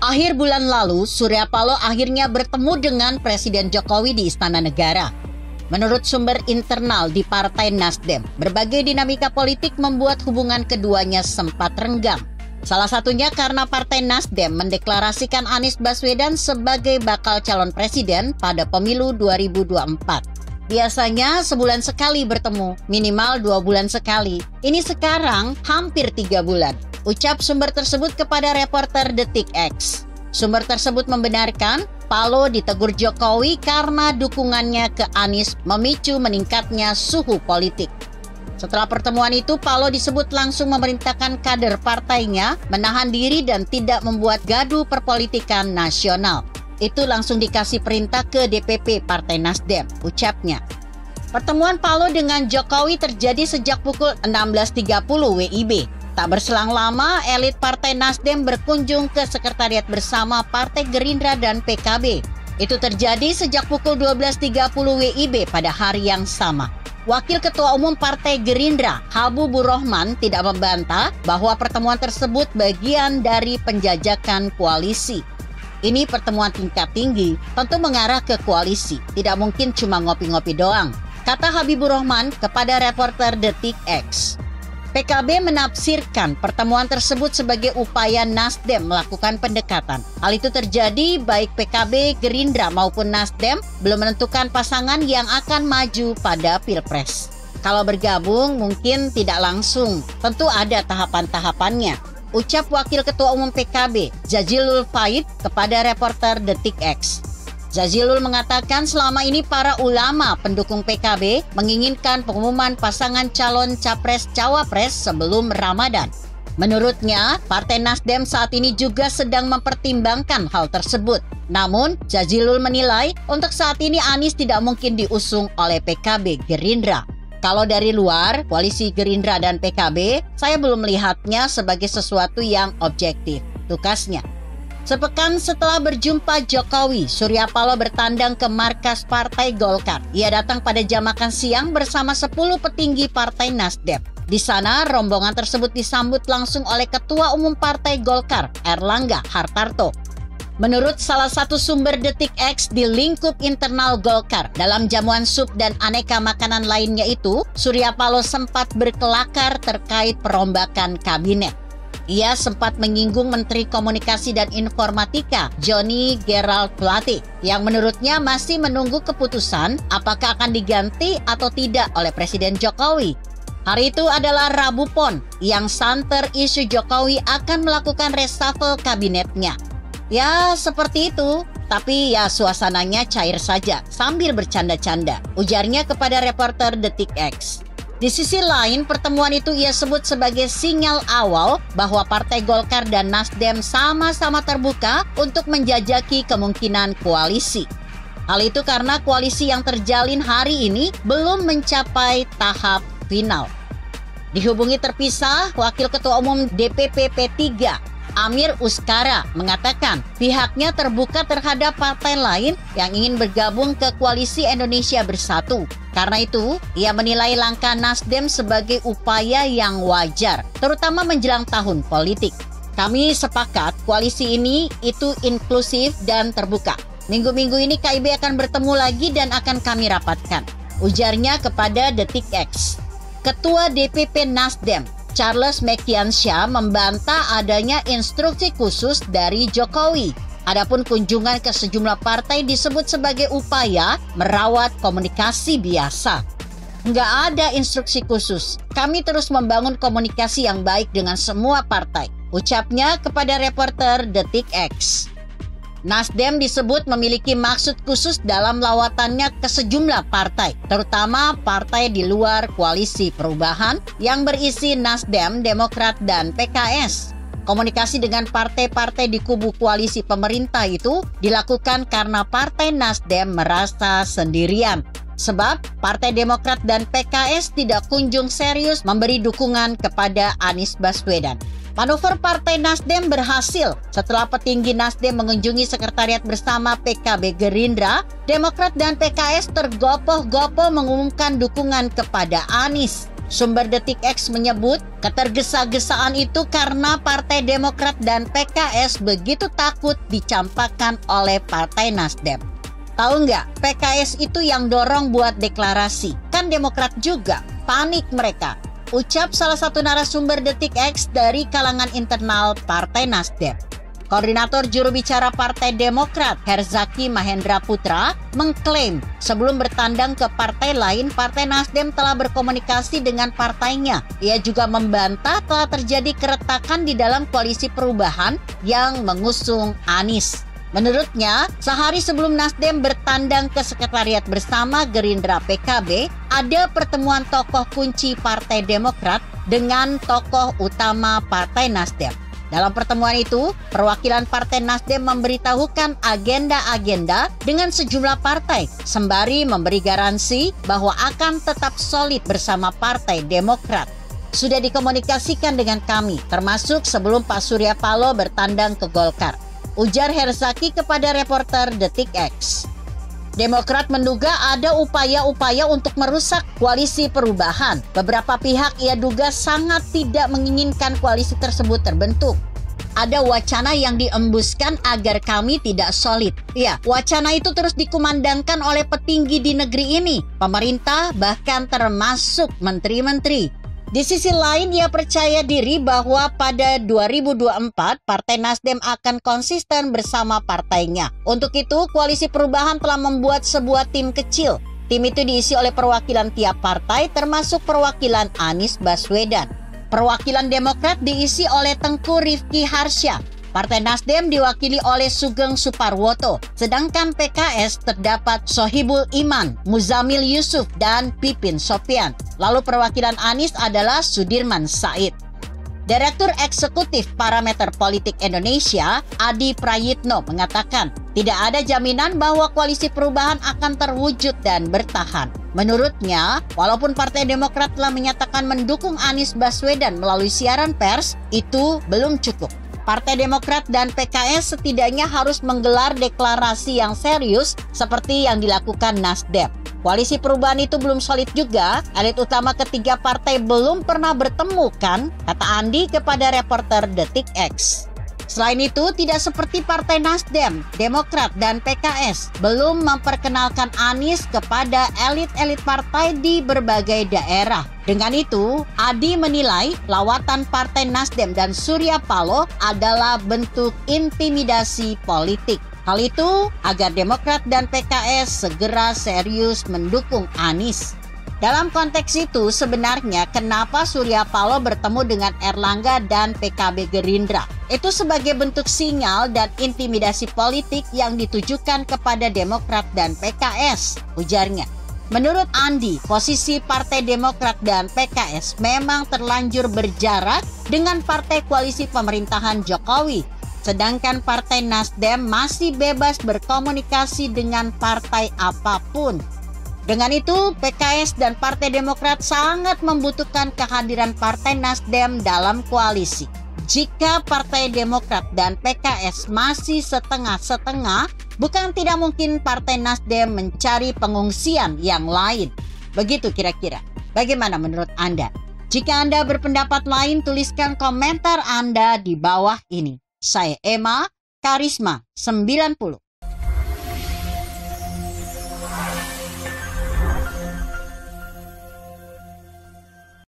Akhir bulan lalu, Surya Paloh akhirnya bertemu dengan Presiden Jokowi di Istana Negara. Menurut sumber internal di Partai Nasdem, berbagai dinamika politik membuat hubungan keduanya sempat renggang. Salah satunya karena Partai Nasdem mendeklarasikan Anies Baswedan sebagai bakal calon presiden pada pemilu 2024. Biasanya sebulan sekali bertemu, minimal 2 bulan sekali. Ini sekarang hampir 3 bulan. Ucap sumber tersebut kepada reporter Detik X. Sumber tersebut membenarkan Paloh ditegur Jokowi karena dukungannya ke Anies memicu meningkatnya suhu politik. Setelah pertemuan itu, Paloh disebut langsung memerintahkan kader partainya menahan diri dan tidak membuat gaduh perpolitikan nasional. Itu langsung dikasih perintah ke DPP Partai Nasdem, ucapnya. Pertemuan Paloh dengan Jokowi terjadi sejak pukul 16.30 WIB. Tak berselang lama, elit Partai Nasdem berkunjung ke sekretariat bersama Partai Gerindra dan PKB. Itu terjadi sejak pukul 12.30 WIB pada hari yang sama. Wakil Ketua Umum Partai Gerindra, Habibur Rahman, tidak membantah bahwa pertemuan tersebut bagian dari penjajakan koalisi. Ini pertemuan tingkat tinggi, tentu mengarah ke koalisi. Tidak mungkin cuma ngopi-ngopi doang, kata Habibur Rahman kepada reporter Detik X. PKB menafsirkan pertemuan tersebut sebagai upaya Nasdem melakukan pendekatan. Hal itu terjadi baik PKB, Gerindra maupun Nasdem belum menentukan pasangan yang akan maju pada Pilpres. Kalau bergabung mungkin tidak langsung, tentu ada tahapan-tahapannya. Ucap Wakil Ketua Umum PKB, Jazilul Faiz kepada reporter Detik X. Jazilul mengatakan selama ini para ulama pendukung PKB menginginkan pengumuman pasangan calon capres-cawapres sebelum Ramadan. Menurutnya, Partai Nasdem saat ini juga sedang mempertimbangkan hal tersebut. Namun, Jazilul menilai untuk saat ini Anies tidak mungkin diusung oleh PKB Gerindra. Kalau dari luar, koalisi Gerindra dan PKB, saya belum melihatnya sebagai sesuatu yang objektif, tukasnya. Sepekan setelah berjumpa Jokowi, Surya Paloh bertandang ke markas Partai Golkar. Ia datang pada jam makan siang bersama 10 petinggi Partai Nasdem. Di sana, rombongan tersebut disambut langsung oleh Ketua Umum Partai Golkar, Erlangga Hartarto. Menurut salah satu sumber Detik X di lingkup internal Golkar, dalam jamuan sup dan aneka makanan lainnya itu, Surya Paloh sempat berkelakar terkait perombakan kabinet. Ia sempat menyinggung Menteri Komunikasi dan Informatika, Johnny Gerald Plate, yang menurutnya masih menunggu keputusan apakah akan diganti atau tidak oleh Presiden Jokowi. Hari itu adalah Rabu Pon, yang santer isu Jokowi akan melakukan reshuffle kabinetnya. Ya, seperti itu. Tapi ya suasananya cair saja, sambil bercanda-canda, ujarnya kepada reporter Detik X. Di sisi lain, pertemuan itu ia sebut sebagai sinyal awal bahwa Partai Golkar dan Nasdem sama-sama terbuka untuk menjajaki kemungkinan koalisi. Hal itu karena koalisi yang terjalin hari ini belum mencapai tahap final. Dihubungi terpisah, Wakil Ketua Umum DPP P3, Amir Uskara, mengatakan pihaknya terbuka terhadap partai lain yang ingin bergabung ke koalisi Indonesia Bersatu. Karena itu, ia menilai langkah Nasdem sebagai upaya yang wajar, terutama menjelang tahun politik. Kami sepakat koalisi ini itu inklusif dan terbuka. Minggu-minggu ini KIB akan bertemu lagi dan akan kami rapatkan, ujarnya kepada Detik X. Ketua DPP Nasdem, Charles Mekiansyah, membantah adanya instruksi khusus dari Jokowi. Adapun kunjungan ke sejumlah partai disebut sebagai upaya merawat komunikasi biasa. Nggak ada instruksi khusus. Kami terus membangun komunikasi yang baik dengan semua partai, ucapnya kepada reporter Detik X. Nasdem disebut memiliki maksud khusus dalam lawatannya ke sejumlah partai, terutama partai di luar koalisi perubahan yang berisi Nasdem, Demokrat, dan PKS. Komunikasi dengan partai-partai di kubu koalisi pemerintah itu dilakukan karena Partai Nasdem merasa sendirian. Sebab Partai Demokrat dan PKS tidak kunjung serius memberi dukungan kepada Anies Baswedan. Manuver Partai Nasdem berhasil setelah petinggi Nasdem mengunjungi sekretariat bersama PKB Gerindra, Demokrat dan PKS tergopoh-gopoh mengumumkan dukungan kepada Anies. Sumber Detik X menyebut ketergesa-gesaan itu karena Partai Demokrat dan PKS begitu takut dicampakkan oleh Partai Nasdem. Tahu nggak, PKS itu yang dorong buat deklarasi. Kan Demokrat juga, panik mereka. Ucap salah satu narasumber Detik X dari kalangan internal Partai Nasdem. Koordinator juru bicara Partai Demokrat, Herzaki Mahendra Putra, mengklaim sebelum bertandang ke partai lain, Partai Nasdem telah berkomunikasi dengan partainya. Ia juga membantah telah terjadi keretakan di dalam koalisi perubahan yang mengusung Anies. Menurutnya, sehari sebelum Nasdem bertandang ke sekretariat bersama Gerindra PKB, ada pertemuan tokoh kunci Partai Demokrat dengan tokoh utama Partai Nasdem. Dalam pertemuan itu, perwakilan Partai Nasdem memberitahukan agenda-agenda dengan sejumlah partai, sembari memberi garansi bahwa akan tetap solid bersama Partai Demokrat. Sudah dikomunikasikan dengan kami, termasuk sebelum Pak Surya Paloh bertandang ke Golkar, ujar Herzaki kepada reporter Detik X. Demokrat menduga ada upaya-upaya untuk merusak koalisi perubahan. Beberapa pihak ia duga sangat tidak menginginkan koalisi tersebut terbentuk. Ada wacana yang diembuskan agar kami tidak solid. Ya, wacana itu terus dikumandangkan oleh petinggi di negeri ini, pemerintah bahkan termasuk menteri-menteri. Di sisi lain, ia percaya diri bahwa pada 2024 Partai Nasdem akan konsisten bersama partainya. Untuk itu, Koalisi Perubahan telah membuat sebuah tim kecil. Tim itu diisi oleh perwakilan tiap partai termasuk perwakilan Anies Baswedan. Perwakilan Demokrat diisi oleh Tengku Rifki Harsha. Partai Nasdem diwakili oleh Sugeng Suparwoto, sedangkan PKS terdapat Sohibul Iman, Muzamil Yusuf, dan Pipin Sopian. Lalu perwakilan Anies adalah Sudirman Said. Direktur Eksekutif Parameter Politik Indonesia, Adi Prayitno, mengatakan tidak ada jaminan bahwa koalisi perubahan akan terwujud dan bertahan. Menurutnya, walaupun Partai Demokrat telah menyatakan mendukung Anies Baswedan melalui siaran pers, itu belum cukup. Partai Demokrat dan PKS setidaknya harus menggelar deklarasi yang serius seperti yang dilakukan Nasdem. Koalisi perubahan itu belum solid juga, elit utama ketiga partai belum pernah bertemu kan, kata Andi kepada reporter Detik X. Selain itu, tidak seperti Partai Nasdem, Demokrat, dan PKS belum memperkenalkan Anies kepada elit-elit partai di berbagai daerah. Dengan itu, Adi menilai lawatan Partai Nasdem dan Surya Paloh adalah bentuk intimidasi politik. Hal itu agar Demokrat dan PKS segera serius mendukung Anies. Dalam konteks itu, sebenarnya kenapa Surya Paloh bertemu dengan Erlangga dan PKB Gerindra? Itu sebagai bentuk sinyal dan intimidasi politik yang ditujukan kepada Demokrat dan PKS, ujarnya. Menurut Andi, posisi Partai Demokrat dan PKS memang terlanjur berjarak dengan partai koalisi pemerintahan Jokowi, sedangkan Partai Nasdem masih bebas berkomunikasi dengan partai apapun. Dengan itu, PKS dan Partai Demokrat sangat membutuhkan kehadiran Partai Nasdem dalam koalisi. Jika Partai Demokrat dan PKS masih setengah-setengah, bukan tidak mungkin Partai Nasdem mencari pengungsian yang lain. Begitu kira-kira. Bagaimana menurut Anda? Jika Anda berpendapat lain, tuliskan komentar Anda di bawah ini. Saya Emma, Karisma 90.